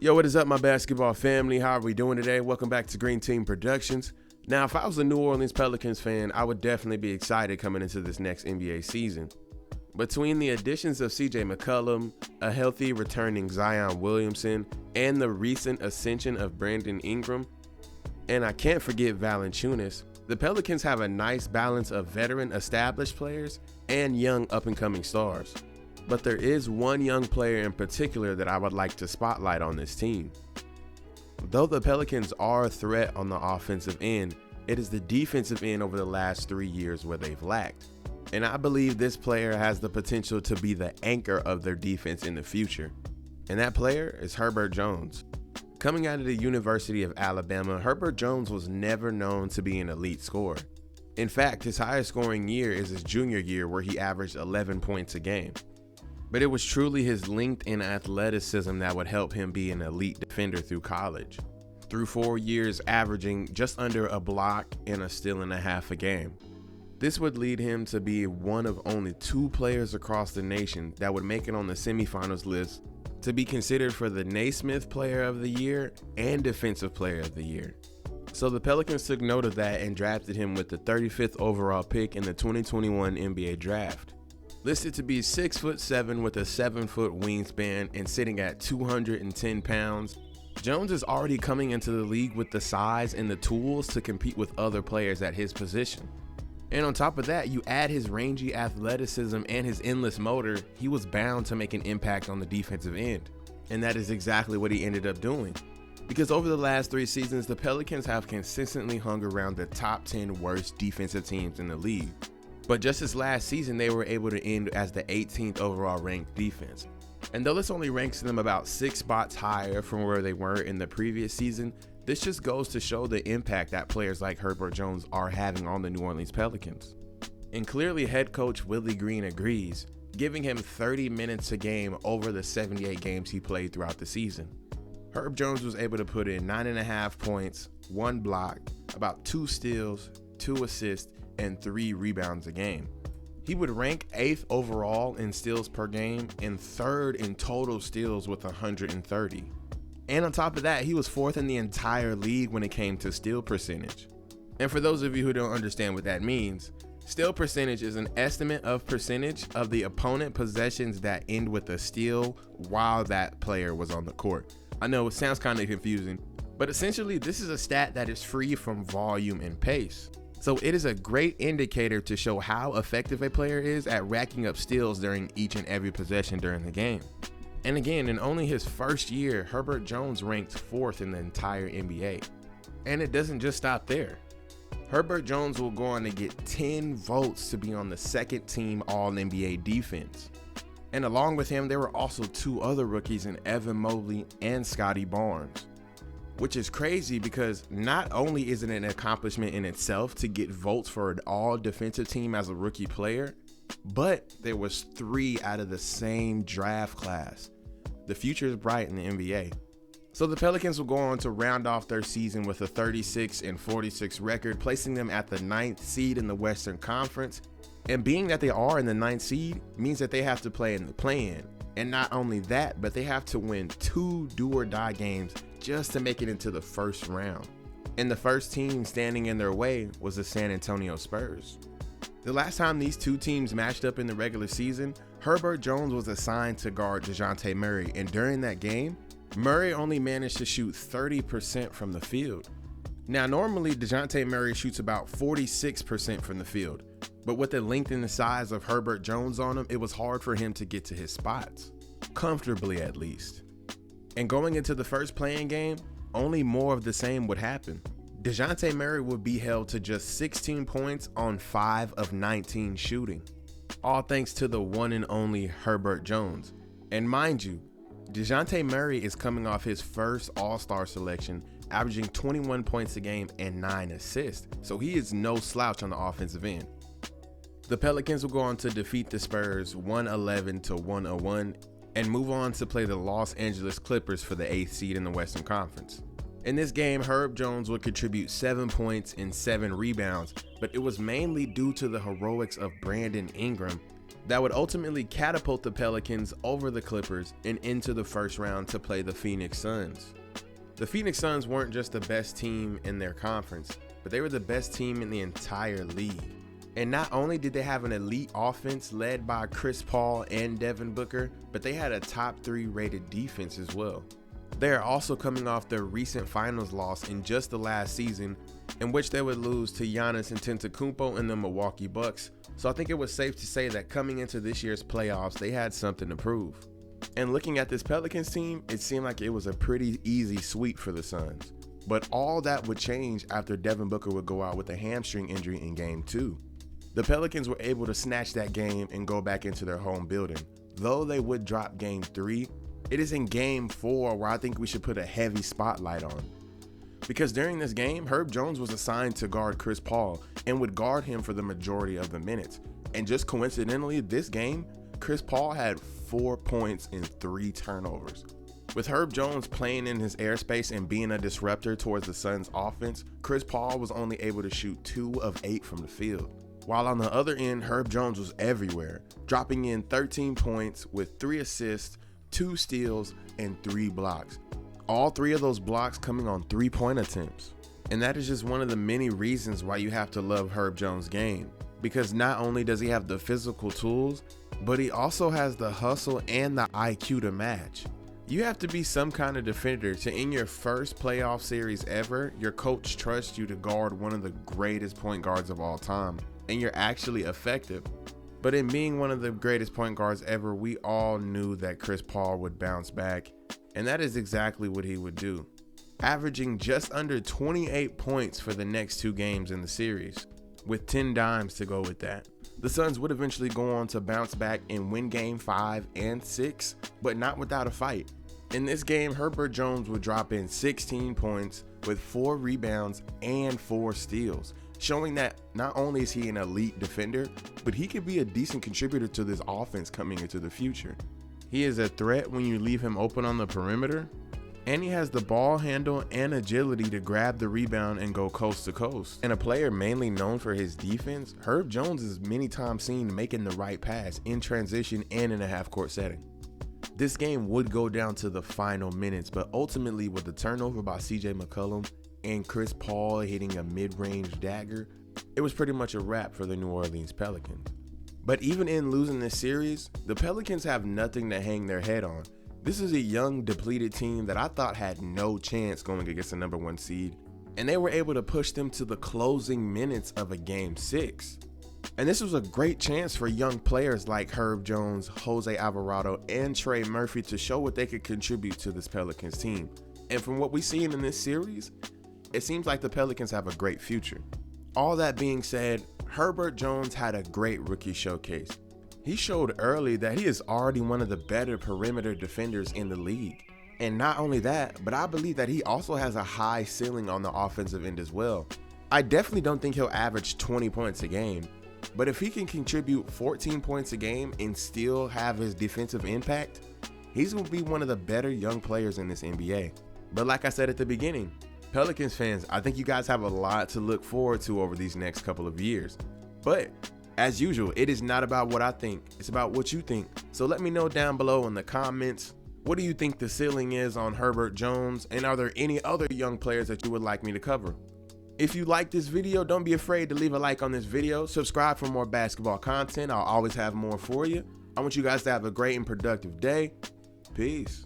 Yo, what is up, my basketball family? How are we doing today? Welcome back to Green Team Productions. Now, if I was a New Orleans Pelicans fan, I would definitely be excited coming into this next NBA season. Between the additions of CJ McCollum, a healthy returning Zion Williamson, and the recent ascension of Brandon Ingram, and I can't forget Valanciunas, the Pelicans have a nice balance of veteran established players and young up-and-coming stars. But there is one young player in particular that I would like to spotlight on this team. Though the Pelicans are a threat on the offensive end, it is the defensive end over the last 3 years where they've lacked. And I believe this player has the potential to be the anchor of their defense in the future. And that player is Herbert Jones. Coming out of the University of Alabama, Herbert Jones was never known to be an elite scorer. In fact, his highest scoring year is his junior year, where he averaged 11 points a game. But it was truly his length and athleticism that would help him be an elite defender through college. Through 4 years, averaging just under a block and a steal and a half a game. This would lead him to be one of only 2 players across the nation that would make it on the semifinals list to be considered for the Naismith Player of the Year and Defensive Player of the Year. So the Pelicans took note of that and drafted him with the 35th overall pick in the 2021 NBA Draft. Listed to be 6'7" with a 7-foot wingspan and sitting at 210 pounds, Jones is already coming into the league with the size and the tools to compete with other players at his position. And on top of that, you add his rangy athleticism and his endless motor, he was bound to make an impact on the defensive end. And that is exactly what he ended up doing. Because over the last 3 seasons, the Pelicans have consistently hung around the top 10 worst defensive teams in the league. But just this last season, they were able to end as the 18th overall ranked defense. And though this only ranks them about 6 spots higher from where they were in the previous season, this just goes to show the impact that players like Herbert Jones are having on the New Orleans Pelicans. And clearly head coach Willie Green agrees, giving him 30 minutes a game over the 78 games he played throughout the season. Herb Jones was able to put in 9.5 points, 1 block, about 2 steals, 2 assists, and 3 rebounds a game. He would rank 8th overall in steals per game and 3rd in total steals with 130. And on top of that, he was 4th in the entire league when it came to steal percentage. And for those of you who don't understand what that means, steal percentage is an estimate of percentage of the opponent possessions that end with a steal while that player was on the court. I know it sounds kind of confusing, but essentially this is a stat that is free from volume and pace. So it is a great indicator to show how effective a player is at racking up steals during each and every possession during the game. And again, in only his first year, Herbert Jones ranked 4th in the entire NBA. And it doesn't just stop there. Herbert Jones will go on to get 10 votes to be on the 2nd team All-NBA defense. And along with him, there were also 2 other rookies in Evan Mobley and Scotty Barnes. Which is crazy because not only is it an accomplishment in itself to get votes for an all-defensive team as a rookie player, but there was 3 out of the same draft class. The future is bright in the NBA. So the Pelicans will go on to round off their season with a 36-46 record, placing them at the 9th seed in the Western Conference. And being that they are in the 9th seed means that they have to play in the play-in. And not only that, but they have to win 2 do-or-die games just to make it into the first round. And the first team standing in their way was the San Antonio Spurs. The last time these 2 teams matched up in the regular season, Herbert Jones was assigned to guard DeJounte Murray, and during that game, Murray only managed to shoot 30% from the field. Now normally DeJounte Murray shoots about 46% from the field, but with the length and the size of Herbert Jones on him, it was hard for him to get to his spots, comfortably at least. And going into the first playing game, only more of the same would happen. DeJounte Murray would be held to just 16 points on 5 of 19 shooting, all thanks to the one and only Herbert Jones. And mind you, DeJounte Murray is coming off his first All-Star selection, averaging 21 points a game and 9 assists, so he is no slouch on the offensive end. The Pelicans will go on to defeat the Spurs 111-101 and move on to play the Los Angeles Clippers for the 8th seed in the Western Conference. In this game, Herb Jones would contribute 7 points and 7 rebounds, but it was mainly due to the heroics of Brandon Ingram that would ultimately catapult the Pelicans over the Clippers and into the first round to play the Phoenix Suns. The Phoenix Suns weren't just the best team in their conference, but they were the best team in the entire league. And not only did they have an elite offense led by Chris Paul and Devin Booker, but they had a top 3 rated defense as well. They are also coming off their recent finals loss in just the last season, in which they would lose to Giannis Antetokounmpo and the Milwaukee Bucks. So I think it was safe to say that coming into this year's playoffs, they had something to prove. And looking at this Pelicans team, it seemed like it was a pretty easy sweep for the Suns. But all that would change after Devin Booker would go out with a hamstring injury in Game 2. The Pelicans were able to snatch that game and go back into their home building. Though they would drop Game 3, it is in Game 4 where I think we should put a heavy spotlight on. Because during this game, Herb Jones was assigned to guard Chris Paul and would guard him for the majority of the minutes. And just coincidentally, this game, Chris Paul had 4 points and 3 turnovers. With Herb Jones playing in his airspace and being a disruptor towards the Suns' offense, Chris Paul was only able to shoot 2 of 8 from the field. While on the other end, Herb Jones was everywhere, dropping in 13 points with 3 assists, 2 steals, and 3 blocks. All 3 of those blocks coming on 3-point attempts. And that is just one of the many reasons why you have to love Herb Jones' game. Because not only does he have the physical tools, but he also has the hustle and the IQ to match. You have to be some kind of defender to, in your first playoff series ever, your coach trusts you to guard one of the greatest point guards of all time. And you're actually effective. But in being one of the greatest point guards ever, we all knew that Chris Paul would bounce back, and that is exactly what he would do, averaging just under 28 points for the next 2 games in the series, with 10 dimes to go with that. The Suns would eventually go on to bounce back and win Game 5 and 6, but not without a fight. In this game, Herbert Jones would drop in 16 points with 4 rebounds and 4 steals, showing that not only is he an elite defender, but he could be a decent contributor to this offense coming into the future. He is a threat when you leave him open on the perimeter, and he has the ball handle and agility to grab the rebound and go coast to coast. And a player mainly known for his defense, Herb Jones is many times seen making the right pass in transition and in a half-court setting. This game would go down to the final minutes, but ultimately with the turnover by CJ McCollum and Chris Paul hitting a mid-range dagger, it was pretty much a wrap for the New Orleans Pelicans. But even in losing this series, the Pelicans have nothing to hang their head on. This is a young, depleted team that I thought had no chance going against the number 1 seed, and they were able to push them to the closing minutes of a Game 6. And this was a great chance for young players like Herb Jones, Jose Alvarado, and Trey Murphy to show what they could contribute to this Pelicans team. And from what we've seen in this series, it seems like the Pelicans have a great future. All that being said, Herbert Jones had a great rookie showcase. He showed early that he is already one of the better perimeter defenders in the league. And not only that, but I believe that he also has a high ceiling on the offensive end as well. I definitely don't think he'll average 20 points a game, but if he can contribute 14 points a game and still have his defensive impact, he's going to be one of the better young players in this NBA. But like I said at the beginning, Pelicans fans, I think you guys have a lot to look forward to over these next couple of years. But as usual, it is not about what I think, it's about what you think. So let me know down below in the comments, what do you think the ceiling is on Herbert Jones, and are there any other young players that you would like me to cover? If you like this video, don't be afraid to leave a like on this video, subscribe for more basketball content, I'll always have more for you. I want you guys to have a great and productive day. Peace.